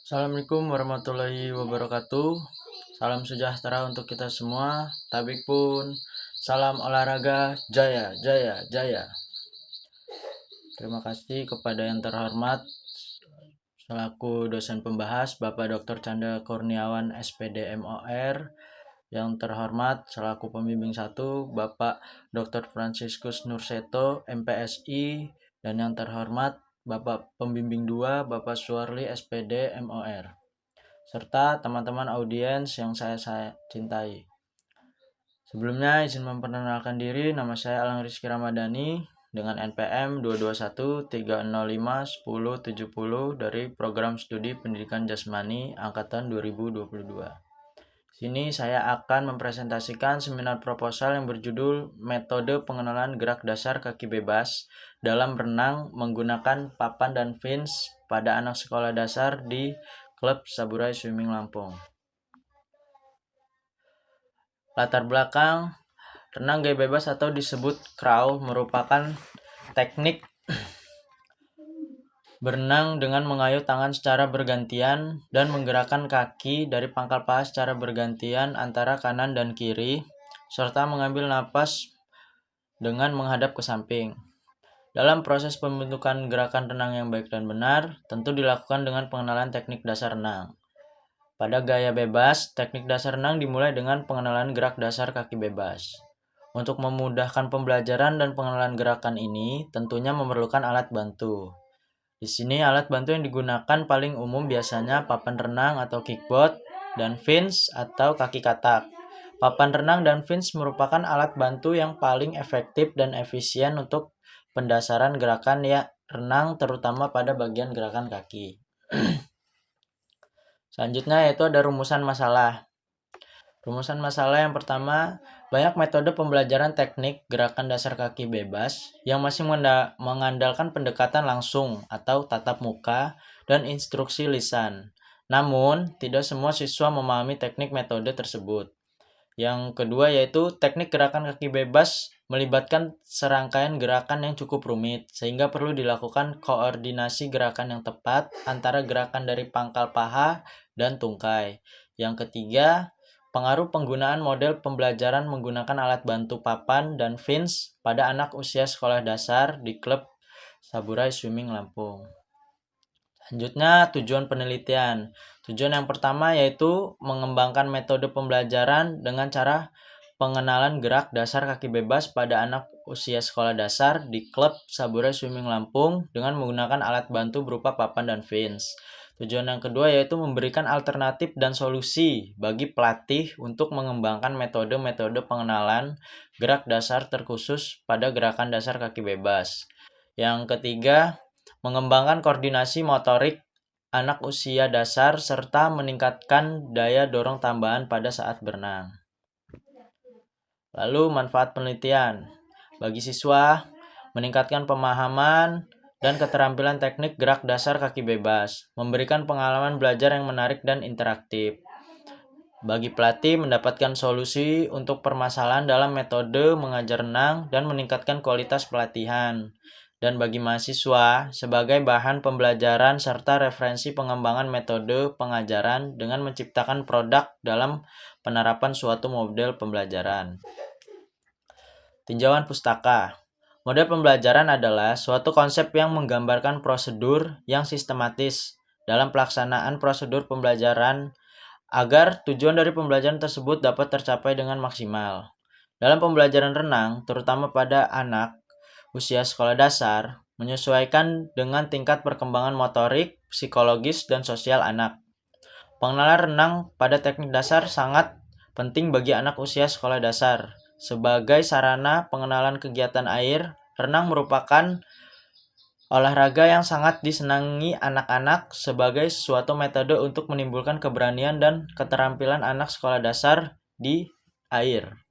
Assalamualaikum warahmatullahi wabarakatuh. Salam sejahtera untuk kita semua. Tabik pun, salam olahraga, jaya, jaya, jaya. Terima kasih kepada yang terhormat selaku dosen pembahas Bapak Dr. Chandra Kurniawan SPD MOR. Yang terhormat selaku pembimbing 1 Bapak Dr. Franciscus Nurseto MPSI. Dan yang terhormat Bapak pembimbing 2 Bapak Suarli SPD MOR. Serta teman-teman audiens yang saya cintai. Sebelumnya izin memperkenalkan diri, nama saya Alang Rizky Ramadhani dengan NPM 22130510170 dari Program Studi Pendidikan Jasmani Angkatan 2022. Sini saya akan mempresentasikan seminar proposal yang berjudul Metode Pengenalan Gerak Dasar Kaki Bebas dalam Renang Menggunakan Papan dan Fins pada Anak Sekolah Dasar di Klub Saburai Swimming Lampung. Latar belakang renang gaya bebas atau disebut crawl merupakan teknik berenang dengan mengayuh tangan secara bergantian dan menggerakkan kaki dari pangkal paha secara bergantian antara kanan dan kiri, serta mengambil napas dengan menghadap ke samping. Dalam proses pembentukan gerakan renang yang baik dan benar, tentu dilakukan dengan pengenalan teknik dasar renang. Pada gaya bebas, teknik dasar renang dimulai dengan pengenalan gerak dasar kaki bebas. Untuk memudahkan pembelajaran dan pengenalan gerakan ini, tentunya memerlukan alat bantu. Di sini alat bantu yang digunakan paling umum biasanya papan renang atau kickboard dan fins atau kaki katak. Papan renang dan fins merupakan alat bantu yang paling efektif dan efisien untuk pendasaran gerakan renang terutama pada bagian gerakan kaki. Selanjutnya yaitu ada rumusan masalah. Rumusan masalah yang pertama, banyak metode pembelajaran teknik gerakan dasar kaki bebas yang masih mengandalkan pendekatan langsung atau tatap muka dan instruksi lisan. Namun, tidak semua siswa memahami teknik metode tersebut. Yang kedua yaitu teknik gerakan kaki bebas melibatkan serangkaian gerakan yang cukup rumit, sehingga perlu dilakukan koordinasi gerakan yang tepat antara gerakan dari pangkal paha dan tungkai. Yang ketiga, pengaruh penggunaan model pembelajaran menggunakan alat bantu papan dan fins pada anak usia sekolah dasar di Klub Saburai Swimming Lampung. Selanjutnya, tujuan penelitian. Tujuan yang pertama yaitu mengembangkan metode pembelajaran dengan cara pengenalan gerak dasar kaki bebas pada anak usia sekolah dasar di Klub Saburai Swimming Lampung dengan menggunakan alat bantu berupa papan dan fins. Tujuan yang kedua yaitu memberikan alternatif dan solusi bagi pelatih untuk mengembangkan metode-metode pengenalan gerak dasar terkhusus pada gerakan dasar kaki bebas. Yang ketiga, mengembangkan koordinasi motorik anak usia dasar serta meningkatkan daya dorong tambahan pada saat berenang. Lalu manfaat penelitian. Bagi siswa, meningkatkan pemahaman dan keterampilan teknik gerak dasar kaki bebas, memberikan pengalaman belajar yang menarik dan interaktif. Bagi pelatih, mendapatkan solusi untuk permasalahan dalam metode mengajar renang dan meningkatkan kualitas pelatihan. Dan bagi mahasiswa, sebagai bahan pembelajaran serta referensi pengembangan metode pengajaran dengan menciptakan produk dalam penerapan suatu model pembelajaran. Tinjauan pustaka. Model pembelajaran adalah suatu konsep yang menggambarkan prosedur yang sistematis dalam pelaksanaan prosedur pembelajaran agar tujuan dari pembelajaran tersebut dapat tercapai dengan maksimal. Dalam pembelajaran renang, terutama pada anak usia sekolah dasar, menyesuaikan dengan tingkat perkembangan motorik, psikologis, dan sosial anak. Pengenalan renang pada teknik dasar sangat penting bagi anak usia sekolah dasar. Sebagai sarana pengenalan kegiatan air, renang merupakan olahraga yang sangat disenangi anak-anak sebagai suatu metode untuk menimbulkan keberanian dan keterampilan anak sekolah dasar di air.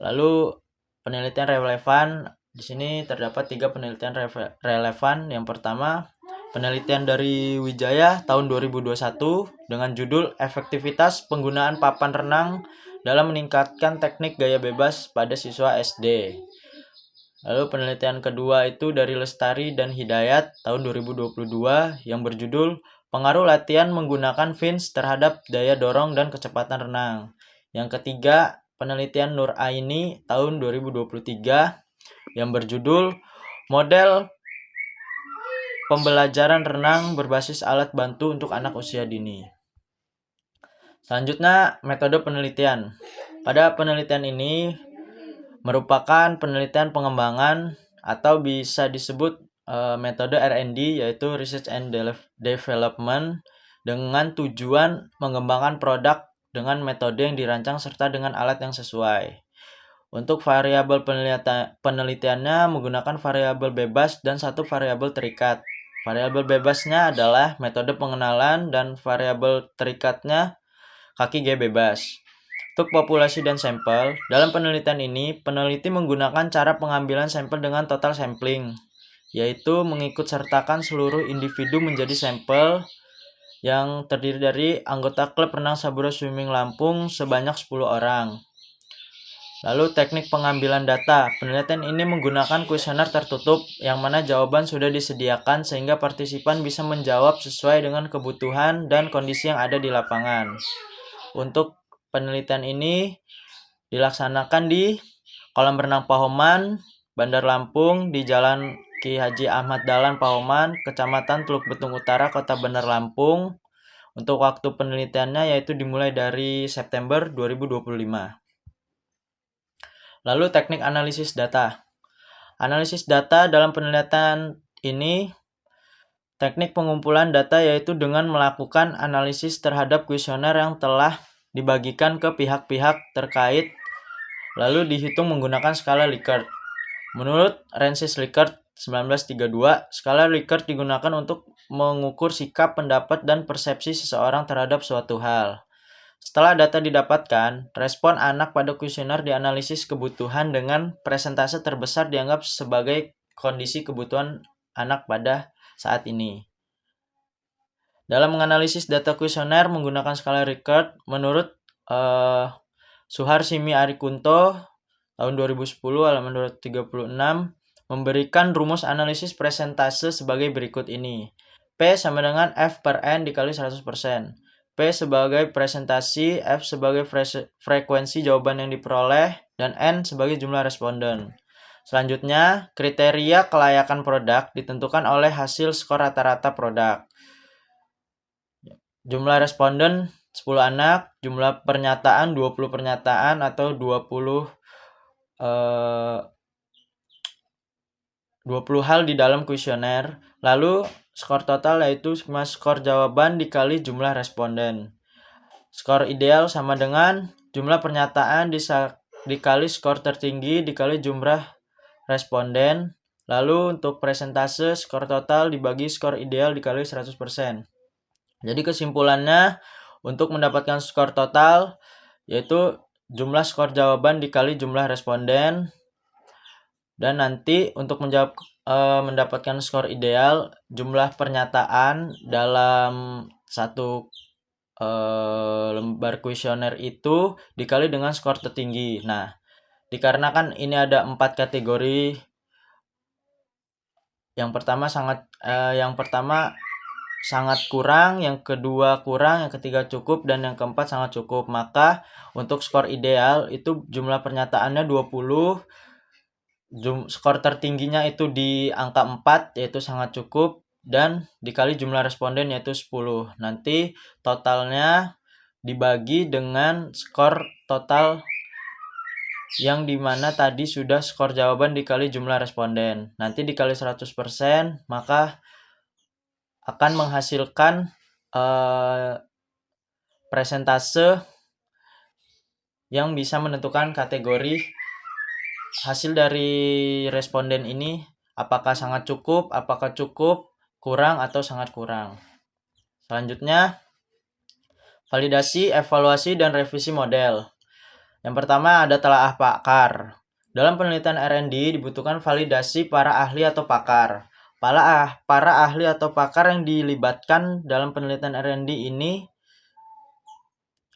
Lalu penelitian relevan, di sini terdapat 3 penelitian relevan. Yang pertama, penelitian dari Wijaya tahun 2021 dengan judul Efektivitas Penggunaan Papan Renang dalam Meningkatkan Teknik Gaya Bebas pada Siswa SD. Lalu penelitian kedua itu dari Lestari dan Hidayat tahun 2022 yang berjudul Pengaruh Latihan Menggunakan fins terhadap Daya Dorong dan Kecepatan Renang. Yang ketiga, penelitian Nur Aini tahun 2023 yang berjudul Model Pembelajaran Renang Berbasis Alat Bantu untuk Anak Usia Dini. Selanjutnya, metode penelitian. Pada penelitian ini merupakan penelitian pengembangan atau bisa disebut metode R&D, yaitu Research and Development, dengan tujuan mengembangkan produk dengan metode yang dirancang serta dengan alat yang sesuai. Untuk variabel penelitiannya menggunakan variabel bebas dan satu variabel terikat. Variabel bebasnya adalah metode pengenalan dan variabel terikatnya kaki G bebas. Untuk populasi dan sampel, dalam penelitian ini, peneliti menggunakan cara pengambilan sampel dengan total sampling, yaitu mengikut sertakan seluruh individu menjadi sampel yang terdiri dari anggota klub renang Sabura Swimming Lampung sebanyak 10 orang. Lalu teknik pengambilan data. Penelitian ini menggunakan kuesioner tertutup yang mana jawaban sudah disediakan sehingga partisipan bisa menjawab sesuai dengan kebutuhan dan kondisi yang ada di lapangan. Untuk penelitian ini dilaksanakan di kolam renang Pahoman, Bandar Lampung, di Jalan Ki Haji Ahmad Dahlan Pahoman, Kecamatan Teluk Betung Utara, Kota Bandar Lampung. Untuk waktu penelitiannya yaitu dimulai dari September 2025. Lalu teknik analisis data. Analisis data dalam penelitian ini teknik pengumpulan data yaitu dengan melakukan analisis terhadap kuesioner yang telah dibagikan ke pihak-pihak terkait lalu dihitung menggunakan skala Likert. Menurut Rensis Likert 1932, skala Likert digunakan untuk mengukur sikap, pendapat, dan persepsi seseorang terhadap suatu hal. Setelah data didapatkan, respon anak pada kuesioner dianalisis kebutuhan dengan persentase terbesar dianggap sebagai kondisi kebutuhan anak pada saat ini. Dalam menganalisis data kuesioner menggunakan skala Likert, menurut Suharsimi Arikunto tahun 2010 halaman 236 memberikan rumus analisis presentase sebagai berikut ini. P sama dengan F per N dikali 100%. P sebagai presentasi, F sebagai frekuensi jawaban yang diperoleh, dan N sebagai jumlah responden. Selanjutnya, kriteria kelayakan produk ditentukan oleh hasil skor rata-rata produk. Jumlah responden 10 anak, jumlah pernyataan 20 pernyataan atau 20 hal di dalam kuesioner. Lalu skor total yaitu skor jawaban dikali jumlah responden. Skor ideal sama dengan jumlah pernyataan dikali skor tertinggi dikali jumlah responden. Lalu untuk presentase skor total dibagi skor ideal dikali 100%. Jadi kesimpulannya untuk mendapatkan skor total yaitu jumlah skor jawaban dikali jumlah responden. Dan nanti untuk mendapatkan skor ideal, jumlah pernyataan dalam satu lembar kuesioner itu dikali dengan skor tertinggi. Nah, dikarenakan ini ada 4 kategori. Yang pertama sangat kurang, yang kedua kurang, yang ketiga cukup, dan yang keempat sangat cukup. Maka untuk skor ideal itu jumlah pernyataannya 20, skor tertingginya itu di angka 4 yaitu sangat cukup, dan dikali jumlah responden yaitu 10. Nanti totalnya dibagi dengan skor total yang dimana tadi sudah skor jawaban dikali jumlah responden. Nanti dikali 100%, maka akan menghasilkan presentase yang bisa menentukan kategori hasil dari responden ini apakah sangat cukup, apakah cukup, kurang, atau sangat kurang. Selanjutnya, validasi, evaluasi, dan revisi model. Yang pertama ada telaah pakar. Dalam penelitian R&D dibutuhkan validasi para ahli atau pakar. Para ahli atau pakar yang dilibatkan dalam penelitian R&D ini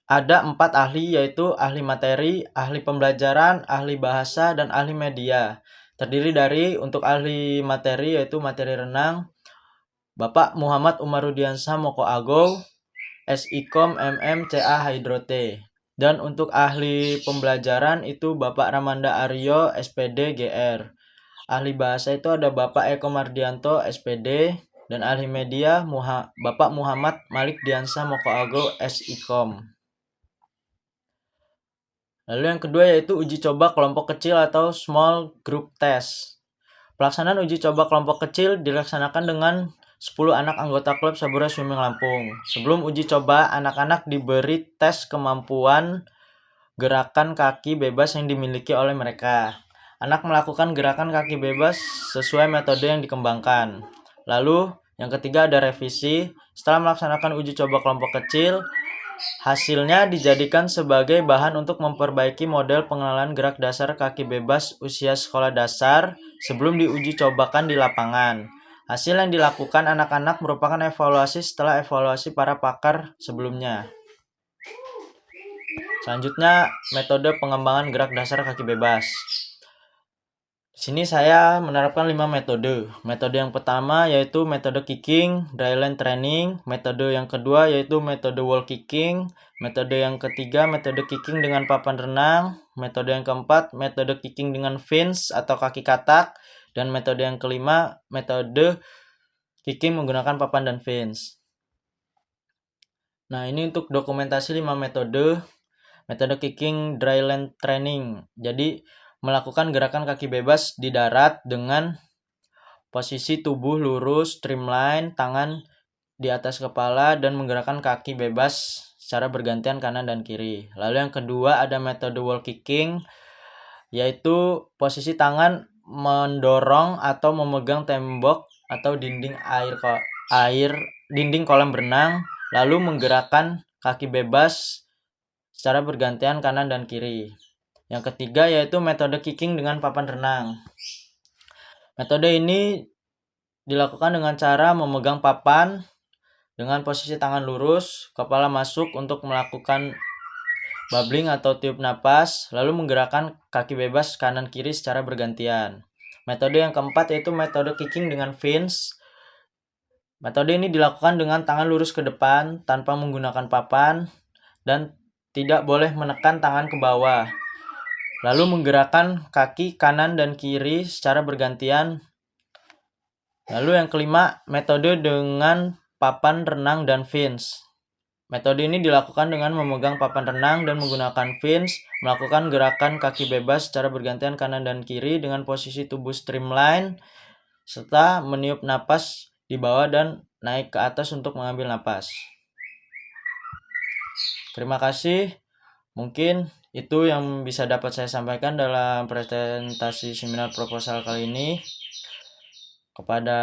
ada 4 ahli, yaitu ahli materi, ahli pembelajaran, ahli bahasa, dan ahli media. terdiri dari untuk ahli materi yaitu materi renang Bapak Muhammad Umarudiansyah Moko Agow, SIKOM MMCA Hydrote. Dan untuk ahli pembelajaran itu Bapak Ramanda Aryo SPD GR. Ahli bahasa itu ada Bapak Eko Mardianto SPD, dan ahli media Bapak Muhammad Malik Diansyah Moko Agow SIKOM. Lalu yang kedua yaitu uji coba kelompok kecil atau small group test. Pelaksanaan uji coba kelompok kecil dilaksanakan dengan 10 anak anggota klub Sabura Swimming Lampung. Sebelum uji coba, anak-anak diberi tes kemampuan gerakan kaki bebas yang dimiliki oleh mereka. Anak melakukan gerakan kaki bebas sesuai metode yang dikembangkan. Lalu, yang ketiga ada revisi. Setelah melaksanakan uji coba kelompok kecil, hasilnya dijadikan sebagai bahan untuk memperbaiki model pengenalan gerak dasar kaki bebas usia sekolah dasar sebelum diuji cobakan di lapangan. Hasil yang dilakukan anak-anak merupakan evaluasi setelah evaluasi para pakar sebelumnya. Selanjutnya, metode pengembangan gerak dasar kaki bebas. Di sini saya menerapkan 5 metode. Metode yang pertama yaitu metode kicking, dryland training. Metode yang kedua yaitu metode wall kicking. Metode yang ketiga metode kicking dengan papan renang. Metode yang keempat metode kicking dengan fins atau kaki katak. Dan metode yang kelima metode kicking menggunakan papan dan fins. Nah, ini untuk dokumentasi 5 metode. Metode kicking dryland training. Jadi melakukan gerakan kaki bebas di darat dengan posisi tubuh lurus, streamline, tangan di atas kepala, dan menggerakkan kaki bebas secara bergantian kanan dan kiri. Lalu yang kedua ada metode wall kicking, yaitu posisi tangan mendorong atau memegang tembok atau dinding dinding kolam berenang, lalu menggerakkan kaki bebas secara bergantian kanan dan kiri. Yang ketiga yaitu metode kicking dengan papan renang. Metode ini dilakukan dengan cara memegang papan dengan posisi tangan lurus, kepala masuk untuk melakukan bubbling atau tiup napas, lalu menggerakkan kaki bebas kanan kiri secara bergantian. Metode yang keempat yaitu metode kicking dengan fins. Metode ini dilakukan dengan tangan lurus ke depan tanpa menggunakan papan dan tidak boleh menekan tangan ke bawah. Lalu menggerakkan kaki kanan dan kiri secara bergantian. Lalu yang kelima, metode dengan papan renang dan fins. Metode ini dilakukan dengan memegang papan renang dan menggunakan fins, melakukan gerakan kaki bebas secara bergantian kanan dan kiri dengan posisi tubuh streamline, serta meniup napas di bawah dan naik ke atas untuk mengambil napas. Terima kasih. Mungkin itu yang bisa dapat saya sampaikan dalam presentasi seminar proposal kali ini. Kepada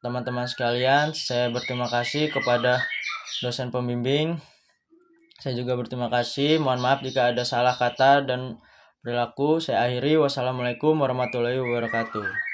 teman-teman sekalian, saya berterima kasih kepada dosen pembimbing. Saya juga berterima kasih. Mohon maaf jika ada salah kata dan perilaku. Saya akhiri. Wassalamualaikum warahmatullahi wabarakatuh.